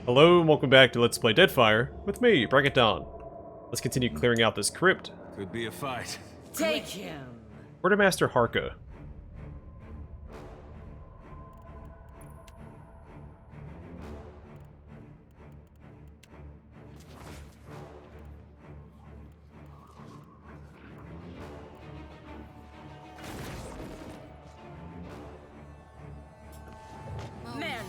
Hello and welcome back to Let's Play Deadfire with me, Bring It Down. Let's continue clearing out this crypt. Could be a fight. Take him. Quartermaster Harka. Men.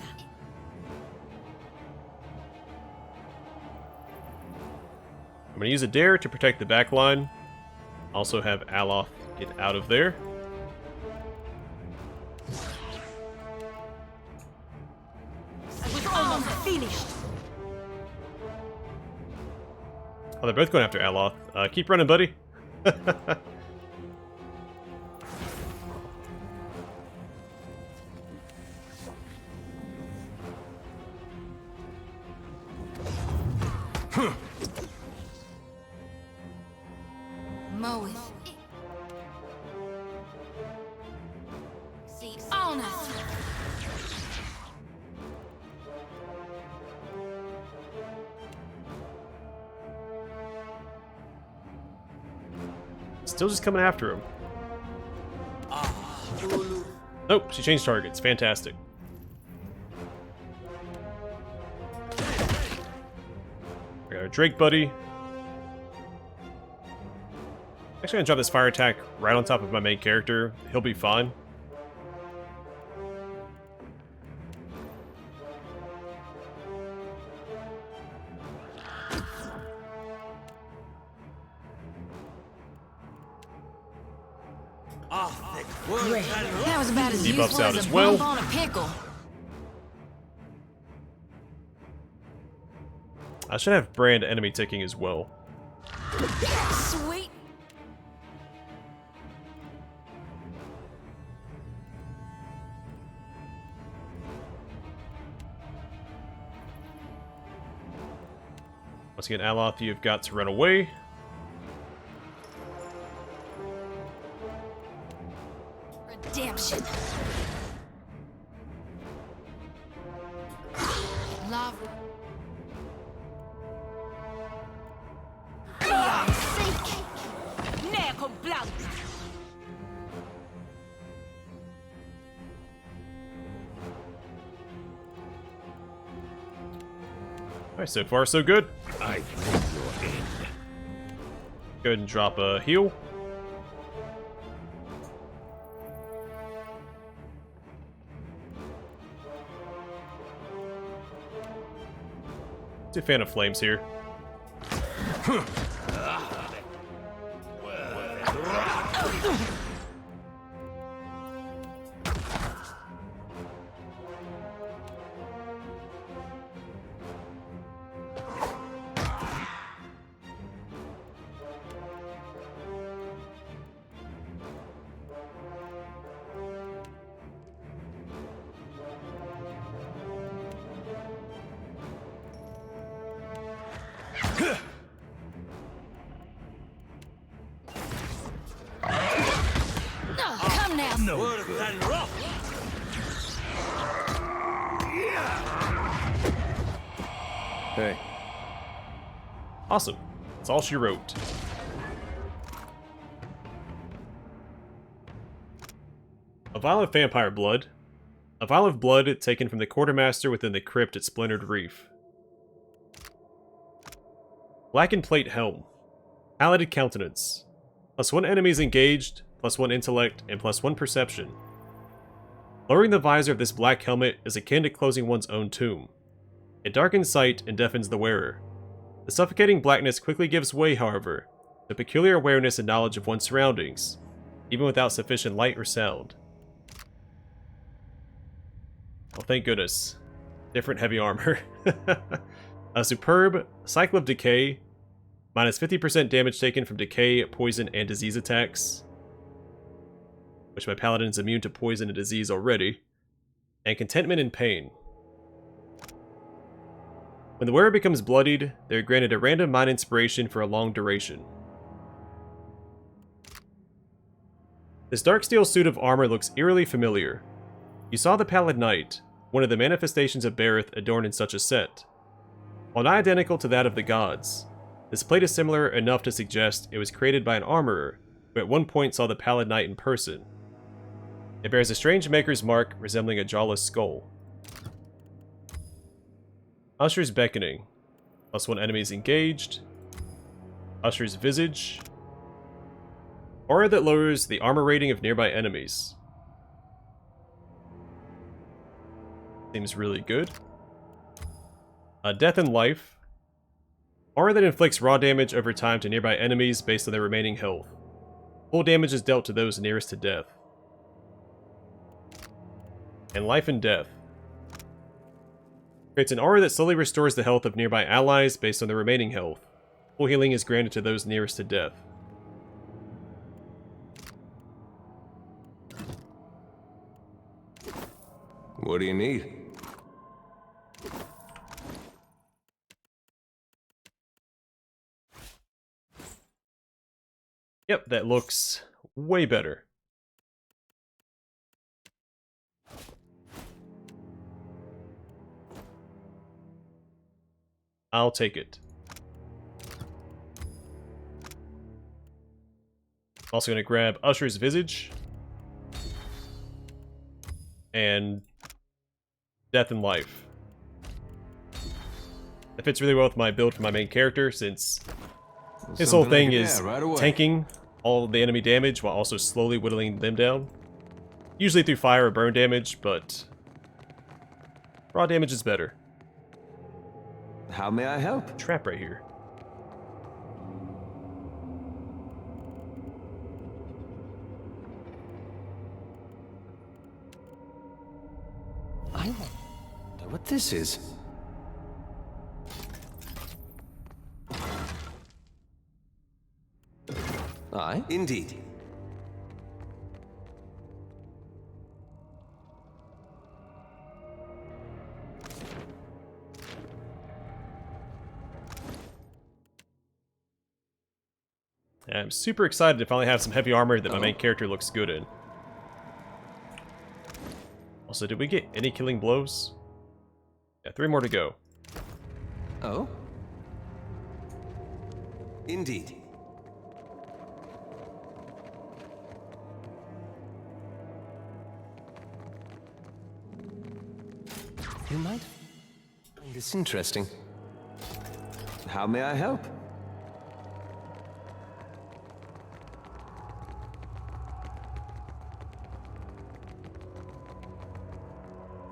I'm going to use a dare to protect the back line. Also have Aloth get out of there. We're almost finished. Oh, they're both going after Aloth. Keep running, buddy. Moweth. See on us. Still just coming after him. Nope, she changed targets. Fantastic. We got our Drake buddy. Actually, I'm gonna drop this fire attack right on top of my main character. He'll be fine. Great. That was about as Debuffs useful out as as a well. bump on a pickle. I should have brand enemy ticking as well. Sweet. Once again, Aloth, you've got to run away. Redemption. Love. Beyond seek. Neco blanca. Alright, so far so good. I think your end. Go ahead and drop a heal. It's a fan of flames here. Come now. No. Okay. Awesome. That's all she wrote. A vial of vampire blood. A vial of blood taken from the quartermaster within the crypt at Splintered Reef. Blackened plate helm. Pallid countenance. +1 enemies engaged, +1 intellect, and +1 perception. Lowering the visor of this black helmet is akin to closing one's own tomb. It darkens sight and deafens the wearer. The suffocating blackness quickly gives way, however, to peculiar awareness and knowledge of one's surroundings, even without sufficient light or sound. Well, thank goodness. Different heavy armor. A superb cycle of decay, minus 50% damage taken from decay, poison, and disease attacks, which my paladin's immune to poison and disease already, and contentment in pain. When the wearer becomes bloodied, they are granted a random mind inspiration for a long duration. This dark steel suit of armor looks eerily familiar. You saw the Pallid Knight, one of the manifestations of Bareth adorned in such a set. While not identical to that of the gods, this plate is similar enough to suggest it was created by an armorer who at one point saw the Pallid Knight in person. It bears a strange maker's mark resembling a jawless skull. Usher's Beckoning. +1 enemies engaged. Usher's Visage. Aura that lowers the armor rating of nearby enemies. Seems really good. Death and Life. Aura that inflicts raw damage over time to nearby enemies based on their remaining health. Full damage is dealt to those nearest to death. And Life and Death. Creates an aura that slowly restores the health of nearby allies based on their remaining health. Full healing is granted to those nearest to death. What do you need? Yep, that looks way better. I'll take it. Also going to grab Usher's Visage. And Death and Life. That fits really well with my build for my main character, since his whole thing is tanking all the enemy damage while also slowly whittling them down. Usually through fire or burn damage, but raw damage is better. How may I help? Trap right here. I wonder what this is. Aye, indeed. I'm super excited to finally have some heavy armor that my main character looks good in. Also, did we get any killing blows? Yeah, 3 more to go. Oh? Indeed. You might find this interesting. How may I help?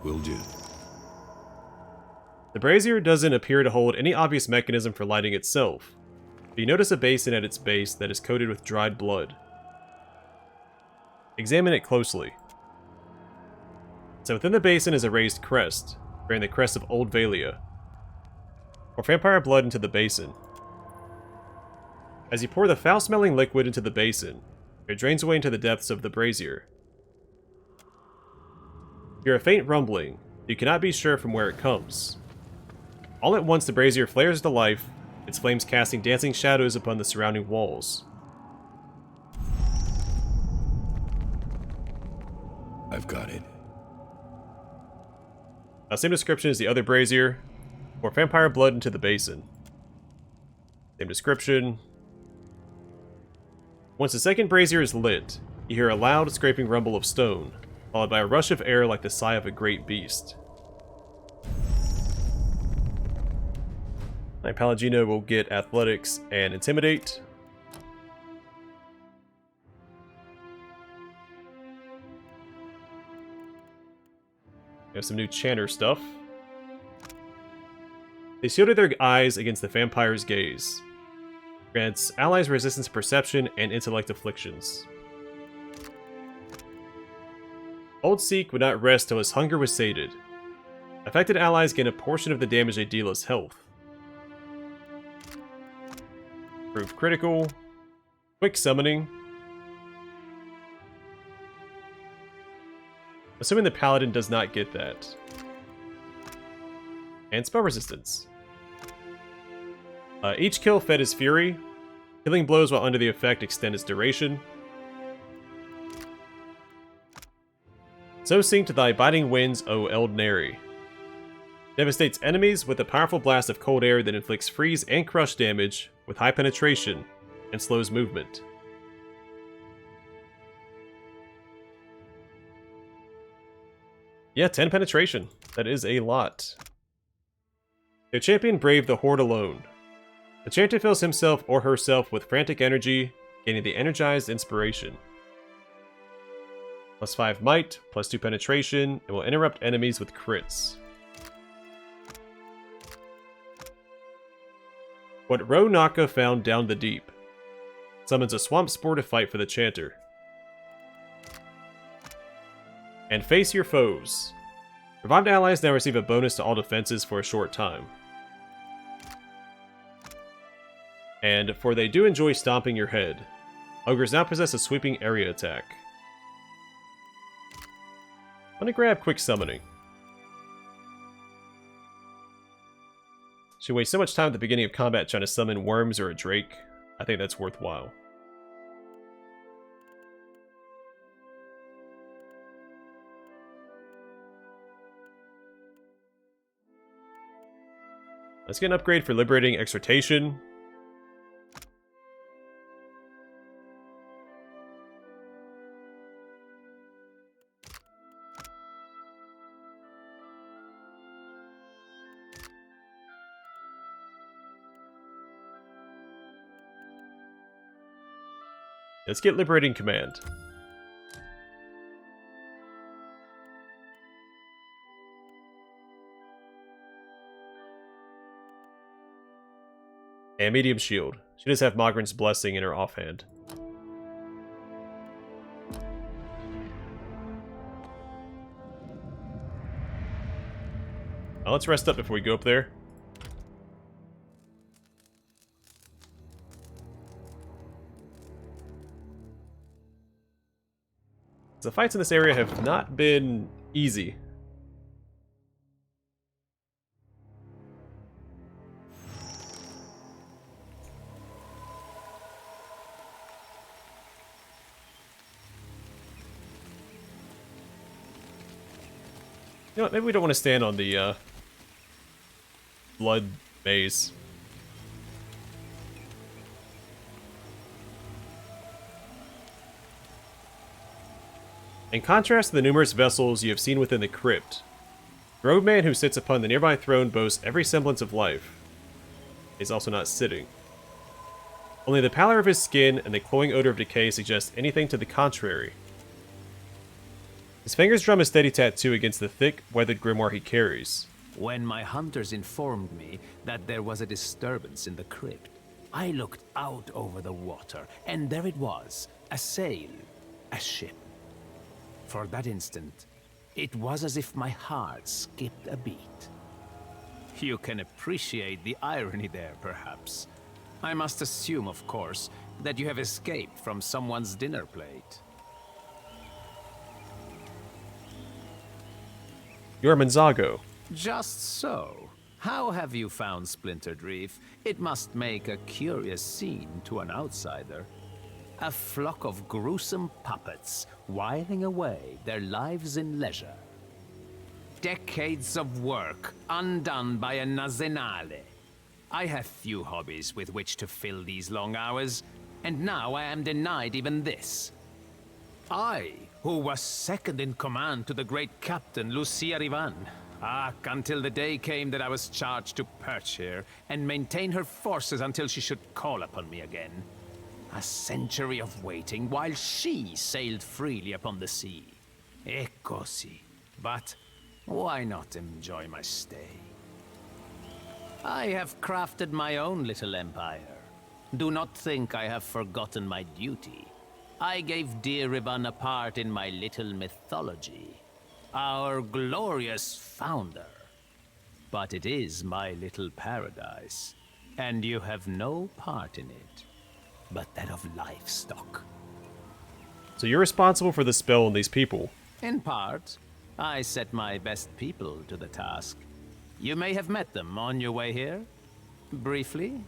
Will do. The brazier doesn't appear to hold any obvious mechanism for lighting itself, but you notice a basin at its base that is coated with dried blood. Examine it closely. So within the basin is a raised crest, bearing the crest of Old Valia. Pour vampire blood into the basin. As you pour the foul-smelling liquid into the basin, it drains away into the depths of the brazier. You hear a faint rumbling, you cannot be sure from where it comes. All at once the brazier flares to life, its flames casting dancing shadows upon the surrounding walls. I've got it. Same description as the other brazier. Pour vampire blood into the basin. Same description. Once the second brazier is lit, you hear a loud scraping rumble of stone, followed by a rush of air like the sigh of a great beast. My Palagino will get Athletics and Intimidate. We have some new Chanter stuff. They shielded their eyes against the vampire's gaze. Grants allies resistance to perception and intellect afflictions. Old Seek would not rest till his hunger was sated. Affected allies gain a portion of the damage they deal as health. Proof critical. Quick summoning. Assuming the paladin does not get that. And spell resistance. Each kill fed his fury. Killing blows while under the effect extend its duration. So sing to thy biting winds, O Eldneri. Devastates enemies with a powerful blast of cold air that inflicts freeze and crush damage with high penetration and slows movement. Yeah, 10 penetration. That is a lot. The champion braved the horde alone. The champion fills himself or herself with frantic energy, gaining the energized inspiration. Plus 5 might, plus 2 penetration, and will interrupt enemies with crits. What Ro Naka found down the deep. Summons a swamp spore to fight for the chanter. And face your foes. Revived allies now receive a bonus to all defenses for a short time. And for they do enjoy stomping your head. Ogres now possess a sweeping area attack. I'm gonna grab quick summoning. Should waste so much time at the beginning of combat trying to summon worms or a drake. I think that's worthwhile. Let's get an upgrade for liberating exhortation. Let's get liberating command. And medium shield. She does have Mogren's blessing in her offhand. Now let's rest up before we go up there. The fights in this area have not been easy. You know what, maybe we don't want to stand on the blood maze. In contrast to the numerous vessels you have seen within the crypt, the robed man who sits upon the nearby throne boasts every semblance of life. He's also not sitting. Only the pallor of his skin and the cloying odor of decay suggest anything to the contrary. His fingers drum a steady tattoo against the thick, weathered grimoire he carries. When my hunters informed me that there was a disturbance in the crypt, I looked out over the water, and there it was, a sail, a ship. For that instant, it was as if my heart skipped a beat. You can appreciate the irony there, perhaps. I must assume, of course, that you have escaped from someone's dinner plate. You're Manzago. Just so. How have you found Splintered Reef? It must make a curious scene to an outsider. A flock of gruesome puppets, whiling away their lives in leisure. Decades of work, undone by a nazenale. I have few hobbies with which to fill these long hours, and now I am denied even this. I, who was second in command to the great captain Lucia Rivan. Until the day came that I was charged to perch here and maintain her forces until she should call upon me again. A century of waiting while she sailed freely upon the sea. E così. But why not enjoy my stay? I have crafted my own little empire. Do not think I have forgotten my duty. I gave dear Rivan a part in my little mythology. Our glorious founder. But it is my little paradise, and you have no part in it. But that of livestock. So you're responsible for the spell on these people. In part, I set my best people to the task. You may have met them on your way here. Briefly.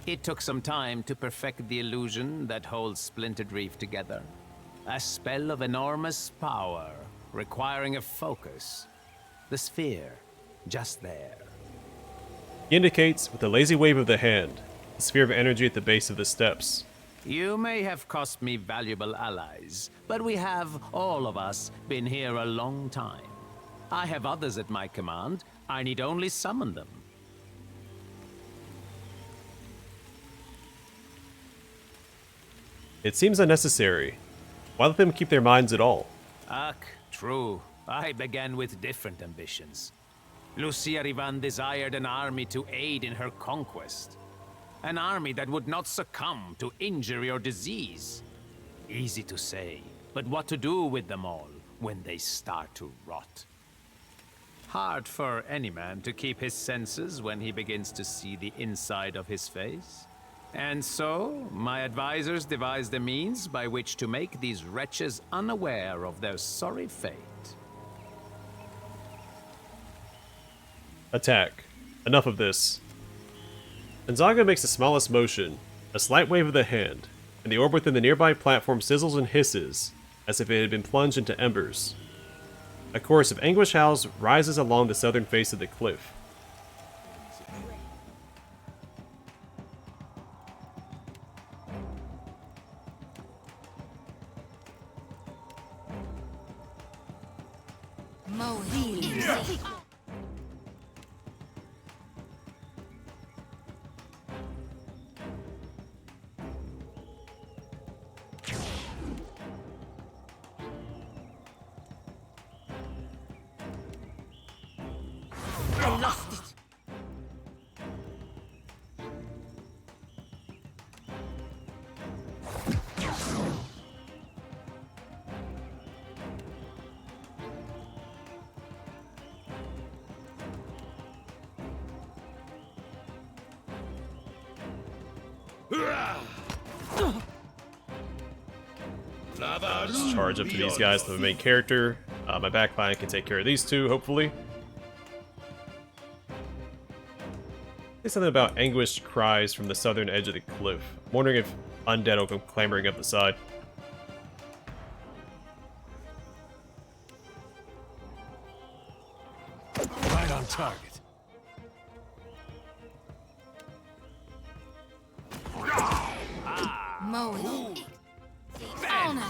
It took some time to perfect the illusion that holds Splintered Reef together. A spell of enormous power, requiring a focus. The sphere. just there. He indicates with a lazy wave of the hand, the sphere of energy at the base of the steps. You may have cost me valuable allies, but we have, all of us, been here a long time. I have others at my command. I need only summon them. It seems unnecessary. Why let them keep their minds at all? Ach, true. I began with different ambitions. Lucia Rivan desired an army to aid in her conquest. An army that would not succumb to injury or disease. Easy to say, but what to do with them all when they start to rot? Hard for any man to keep his senses when he begins to see the inside of his face. And so, my advisors devised a means by which to make these wretches unaware of their sorry fate. Attack. Enough of this. Gonzaga makes the smallest motion, a slight wave of the hand, and the orb within the nearby platform sizzles and hisses, as if it had been plunged into embers. A chorus of anguish howls rises along the southern face of the cliff. Mow it. I lost it. Just charge up to these guys, the main character. My backline can take care of these two, hopefully. There's something about anguished cries from the southern edge of the cliff. I'm wondering if undead will come clambering up the side. Right on target. Mow it. On it.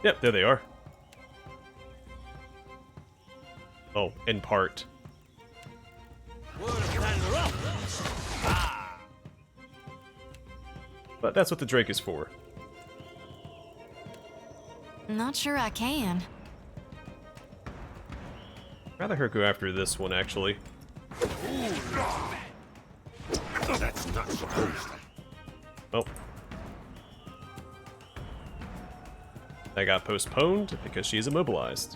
Yep, there they are. Oh, in part. But that's what the Drake is for. Not sure I can. I'd rather her go after this one, actually. That's not supposed to. Oh. That got postponed because she's immobilized.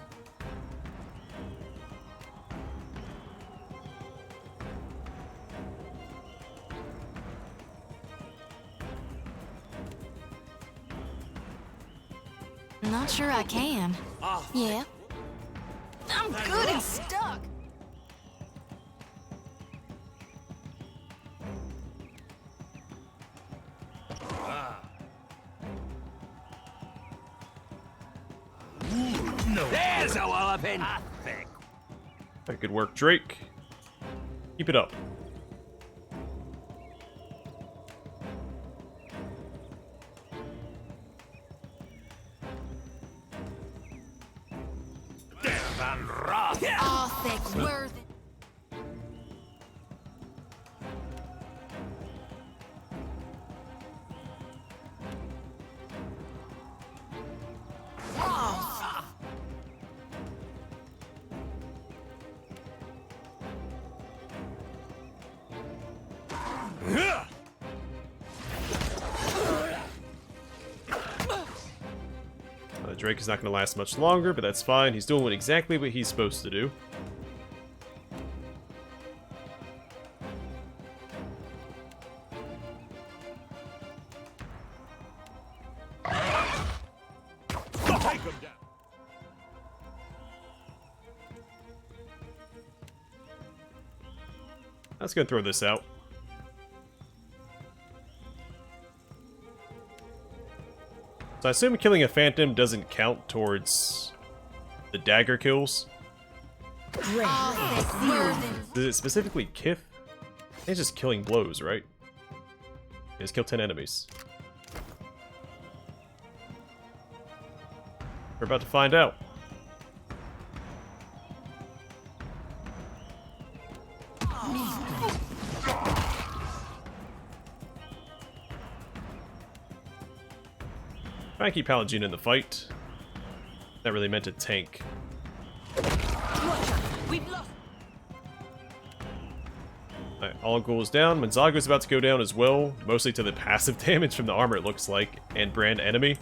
Not sure I can. Yeah. I'm good and stuck. There's a walloping! Alright, good work, Drake. Keep it up. Oh, thick worth it. Drake is not going to last much longer, but that's fine. He's doing exactly what he's supposed to do. Take him down. Let's go throw this out. So I assume killing a phantom doesn't count towards the dagger kills. Is it specifically Kith? It's just killing blows, right? Just kill 10 enemies. We're about to find out. Try and keep Paladin in the fight. That really meant to tank. We've lost. Alright, all ghouls down. Manzago's about to go down as well, mostly to the passive damage from the armor, it looks like, and brand enemy.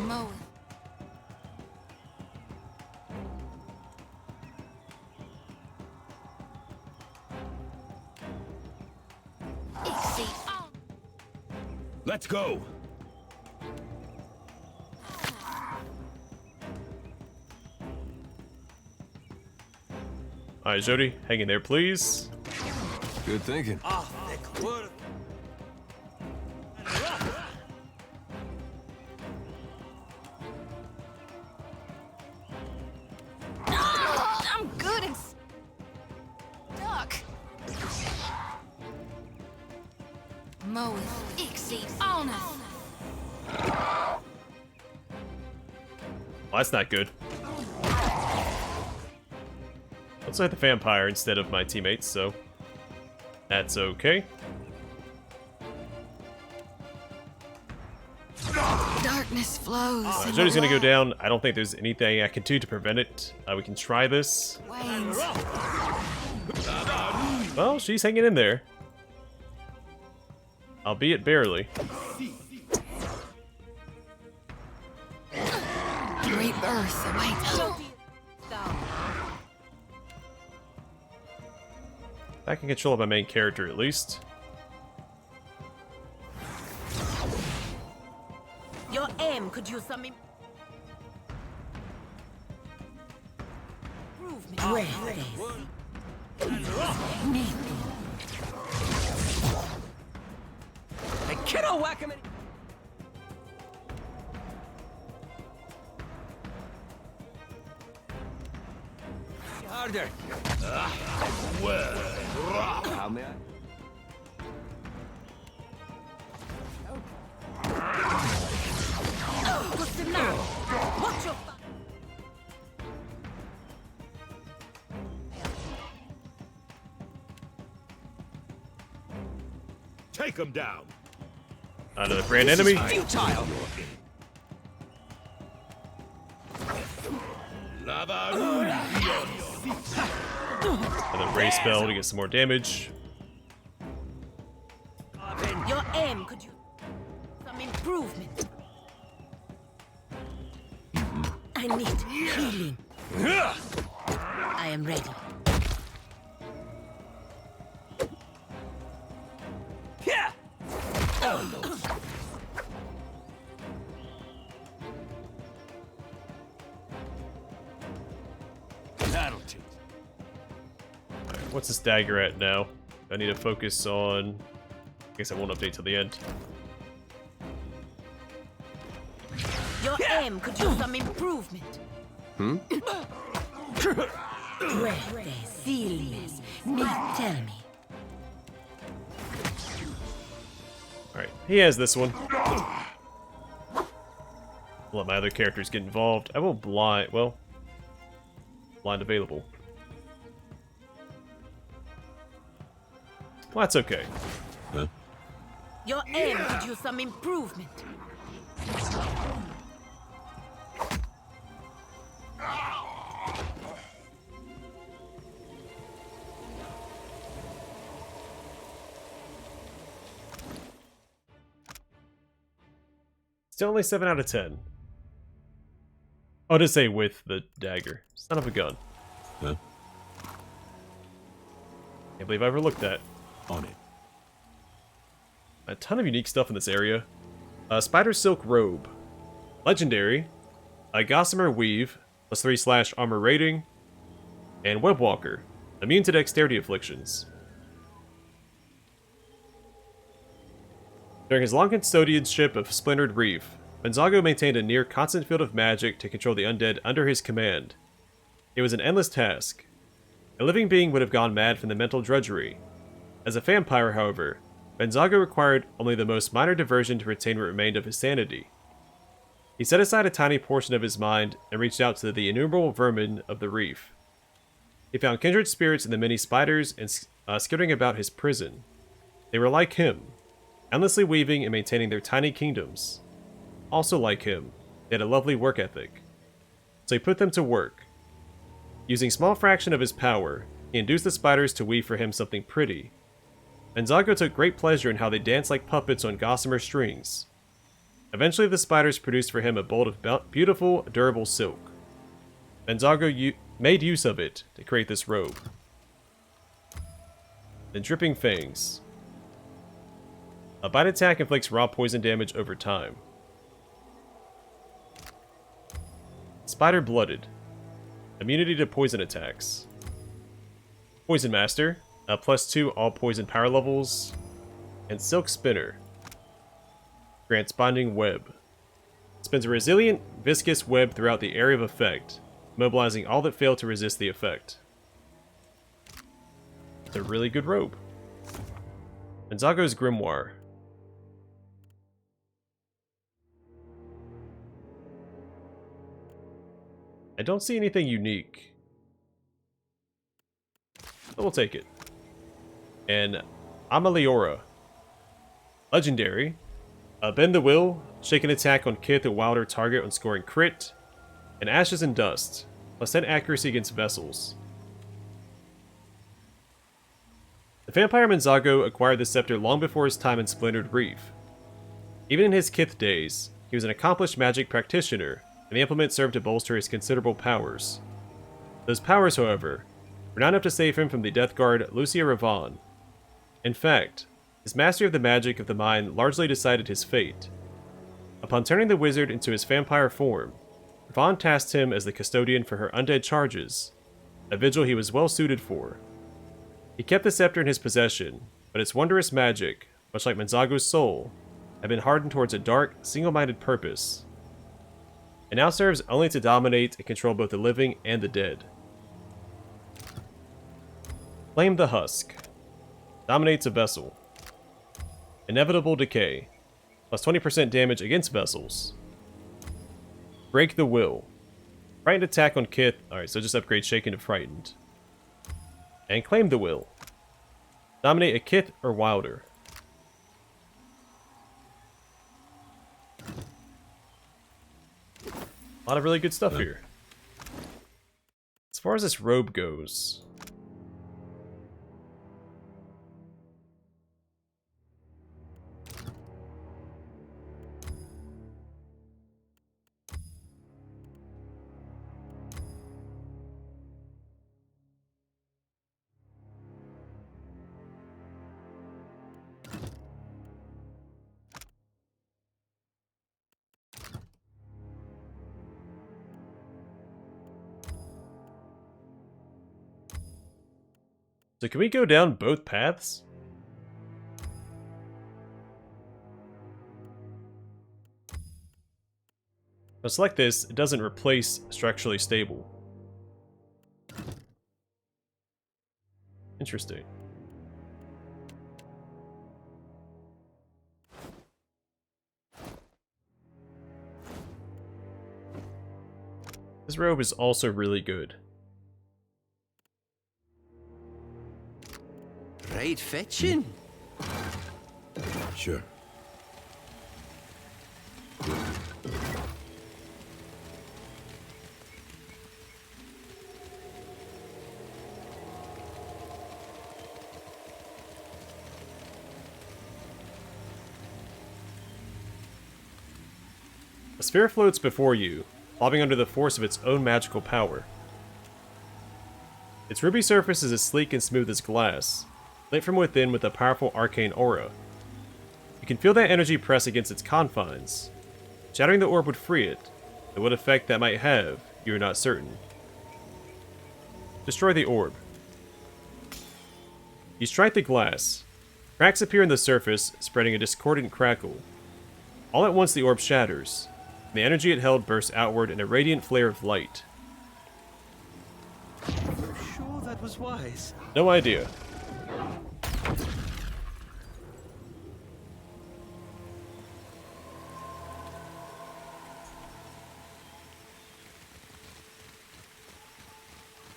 Mow it. Exceed. Let's go. Alright, Jody, hang in there, please. Good thinking. I'm good and stuck. Mow it. Exceed. On us. Well, that's not good. Let's hit the Vampire instead of my teammates, so that's okay. Darkness flows. Jody's gonna go down. I don't think there's anything I can do to prevent it. We can try this. Wanes. Well, she's hanging in there. Albeit barely. Rebirth awaits. I can control my main character at least. Your aim could use some improvement. Hey, kiddo, whack him in. Harder. How may I? What's the now? Watch your Take him down. Another brand enemy. Futile. Another raise spell to get some more damage. Your aim could use some improvement. I need healing. I am ready. Yeah. That'll teach. What's this dagger at now? I need to focus on... I guess I won't update till the end. Your aim could use some improvement. Sealess. Tell me. Alright, he has this one. I'll let my other characters get involved. I will blind... well... blind available. Well, that's okay. Your aim could use some improvement. Still only 7 out of 10. Oh, to say with the dagger. Son of a gun. Huh? Can't believe I overlooked that. On it. A ton of unique stuff in this area. Spider Silk Robe. Legendary. A Gossamer Weave. +3/armor rating. And Webwalker. immune to dexterity afflictions. During his long custodianship of Splintered Reef, Benzago maintained a near constant field of magic to control the undead under his command. It was an endless task. A living being would have gone mad from the mental drudgery. As a vampire, however, Benzago required only the most minor diversion to retain what remained of his sanity. He set aside a tiny portion of his mind and reached out to the innumerable vermin of the reef. He found kindred spirits in the many spiders and skittering about his prison. They were like him, endlessly weaving and maintaining their tiny kingdoms. Also like him, they had a lovely work ethic. So he put them to work. Using a small fraction of his power, he induced the spiders to weave for him something pretty. Benzago took great pleasure in how they danced like puppets on gossamer strings. Eventually the spiders produced for him a bolt of beautiful, durable silk. Benzago made use of it to create this robe. The Dripping Fangs. A bite attack inflicts raw poison damage over time. Spider Blooded. Immunity to poison attacks. Poison Master. +2 all poison power levels. And Silk Spinner. Grants Binding Web. Spins a resilient, viscous web throughout the area of effect, mobilizing all that fail to resist the effect. It's a really good robe. Benzago's Grimoire. I don't see anything unique. But we'll take it. And Ameliora. Legendary. Bend the Will. Shake an attack on Kith or wilder target on scoring crit. And Ashes and Dust. +10 accuracy against vessels. The vampire Benzago acquired the scepter long before his time in Splintered Reef. Even in his Kith days, he was an accomplished magic practitioner, and the implement served to bolster his considerable powers. Those powers, however, were not enough to save him from the death guard Lucia Ravon. In fact, his mastery of the magic of the mind largely decided his fate. Upon turning the wizard into his vampire form, Ravon tasked him as the custodian for her undead charges, a vigil he was well suited for. He kept the scepter in his possession, but its wondrous magic, much like Benzago's soul, had been hardened towards a dark, single-minded purpose. It now serves only to dominate and control both the living and the dead. Flame the Husk. Dominates a vessel. Inevitable Decay. +20% damage against vessels. Break the Will. Frightened attack on Kith. Alright, so just upgrade Shaken to Frightened. And Claim the Will. Dominate a Kith or wilder. A lot of really good stuff here. As far as this robe goes... So can we go down both paths? If I select this, it doesn't replace structurally stable. Interesting. This robe is also really good. Right fetching. Sure. A sphere floats before you, bobbing under the force of its own magical power. Its ruby surface is as sleek and smooth as glass, lit from within with a powerful arcane aura. You can feel that energy press against its confines. Shattering the orb would free it, but what effect that might have, you are not certain. Destroy the orb. You strike the glass. Cracks appear in the surface, spreading a discordant crackle. All at once the orb shatters. The energy it held bursts outward in a radiant flare of light. Sure that was wise. No idea.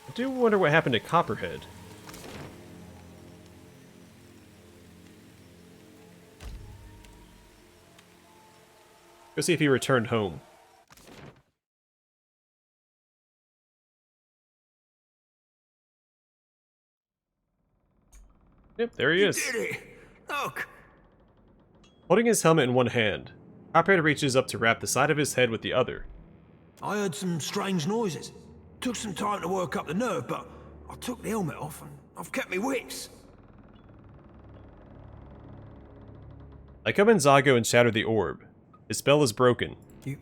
I do wonder what happened to Copperhead. Go see if he returned home. Yep, there he is. Did it! Look! Holding his helmet in one hand, Copperhead reaches up to wrap the side of his head with the other. I heard some strange noises. Took some time to work up the nerve, but I took the helmet off and I've kept me wits. I come in Zago and shatter the orb. His spell is broken. You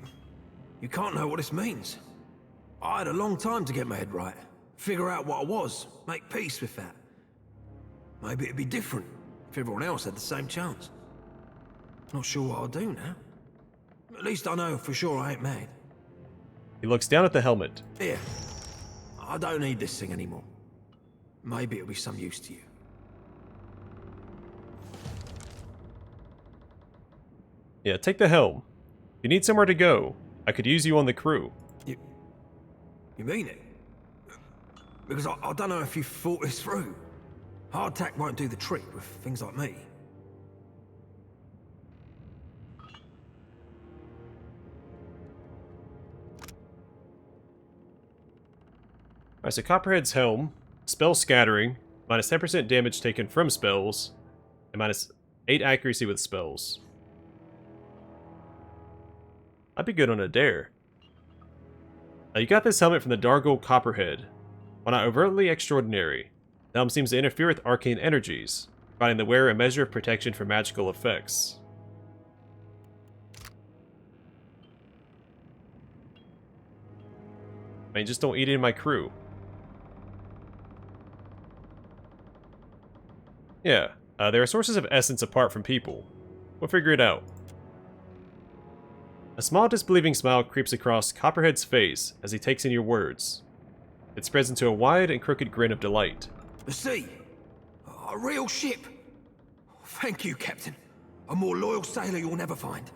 can't know what this means. I had a long time to get my head right. Figure out what I was. Make peace with that. Maybe it'd be different if everyone else had the same chance. Not sure what I'll do now. At least I know for sure I ain't mad. He looks down at the helmet. Here. I don't need this thing anymore. Maybe it'll be some use to you. Yeah, take the helm. If you need somewhere to go, I could use you on the crew. You mean it? Because I don't know if you've thought this through. Hardtack won't do the trick with things like me. Alright, so Copperhead's helm, spell scattering, minus 10% damage taken from spells, and minus 8 accuracy with spells. I'd be good on a dare. Now you got this helmet from the Dargle Copperhead. While not overtly extraordinary, the helm seems to interfere with arcane energies, providing the wearer a measure of protection from magical effects. I mean, just don't eat it in my crew. Yeah, there are sources of essence apart from people. We'll figure it out. A small disbelieving smile creeps across Copperhead's face as he takes in your words. It spreads into a wide and crooked grin of delight. The sea. A real ship. Thank you, Captain. A more loyal sailor you'll never find.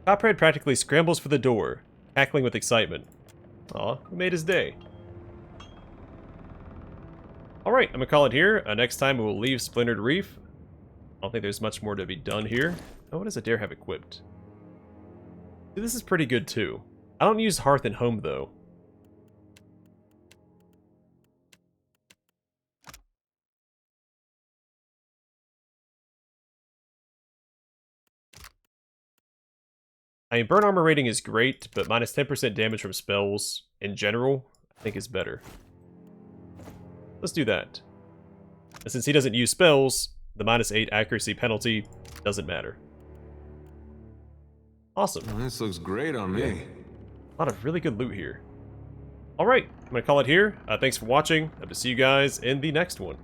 Copperhead practically scrambles for the door, cackling with excitement. Aw, we made his day. Alright, I'm gonna call it here. Next time we will leave Splintered Reef. I don't think there's much more to be done here. Oh, what does Adair have equipped? See, this is pretty good too. I don't use Hearth and Home though. I mean, burn armor rating is great, but minus 10% damage from spells, in general, I think is better. Let's do that. And since he doesn't use spells, the minus 8 accuracy penalty doesn't matter. Awesome. This looks great on me. A lot of really good loot here. Alright, I'm going to call it here. Thanks for watching. Hope to see you guys in the next one.